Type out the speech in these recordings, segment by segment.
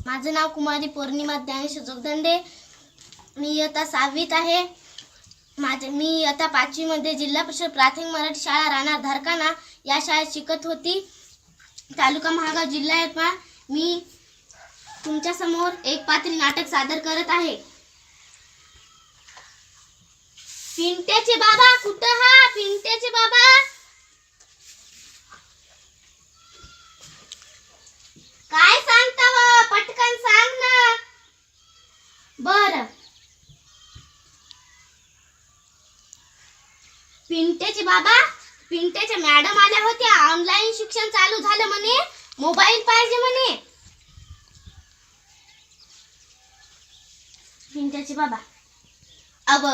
माझं नाव कुमारी पौर्णिमा ज्ञानेश्वर जोगदंडे. मी इयत्ता 6वीत आहे. मी आता 5वी मध्ये जिल्हा परिषद प्राथमिक मराठी शाळा राहणार धारकाना या शाळेत शिकत होती. तालुका महागाव जिल्हा यवतमाळ. मी तुमच्या समोर एक पात्री नाटक सादर करत आहे. पिंट्याचे बाबा कुठं हा? पिंट्याचे बाबा काय सांगता व? पटकन सांग ना. बर, पिंट्याचे बाबा, पिंट्याच्या मॅडम आल्या होत्या. ऑनलाईन शिक्षण चालू झालं म्हणे, मोबाईल पाहिजे म्हणे. पिंट्याचे बाबा, अब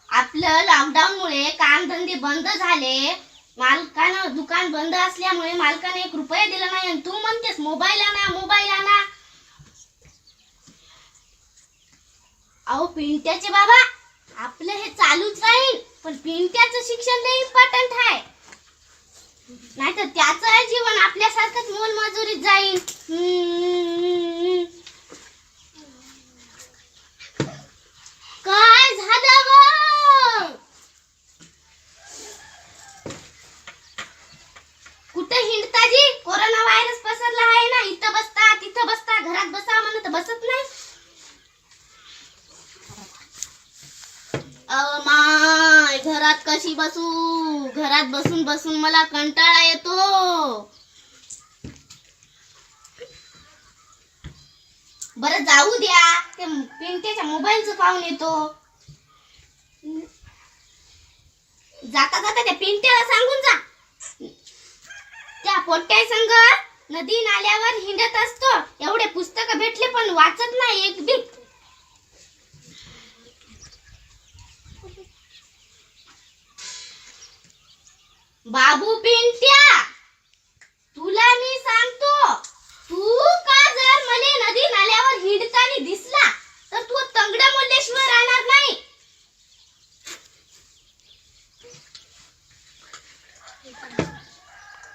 आपलं लॉकडाऊन मुळे कामधंदे बंद झाले. मालकानं दुकान बंद असल्यामुळे मालकाने 1 रुपया दिला नाही आणि तू म्हणतेस मोबाईल आणा, मोबाईल आणा. अहो पिंट्याचे बाबा, आपलं हे चालूच राहील, पण पिंट्याचं शिक्षण लई इम्पॉर्टंट आहे. नाहीतर त्याचं जीवन आपल्यासारखंच मोलमजुरीत जाईल. काय झालं ग? कुठे हिंडताजी? कोरोना व्हायरस पसरला आहे ना. इथं बसता तिथं बसता, घरात बसा म्हणत बसत नाही. माय, घरात कशी बसू? घरात बसून बसून मला कंटाळा येतो. बरं जाऊ द्या, ते पिंट्याच्या मोबाईलचं पाहून येतो. जाता जाता त्या पिंट्याला सांगून जा, त्या पोट्ट्या संग नदी नाल्यावर हिंडत असतो. एवढे पुस्तक भेटले पण वाचत नाही एक बी. बाबू पिंट्या, तुला मी सांगतो, तू का जर मले नदी नाल्यावर हिंडताना दिसला तर तू तंगड्या मोल्ल्याशिवाय राहणार नाही.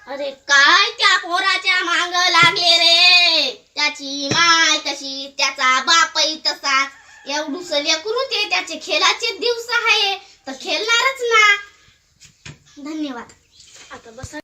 अरे काय त्या पोराच्या मांग लागले रे. त्याची माय तशी, त्याचा बापही तसा. एवढूस लेकरू ते, त्याचे खेळाचे दिवस आहे तर खेळणारच ना. धन्यवाद. आता बस.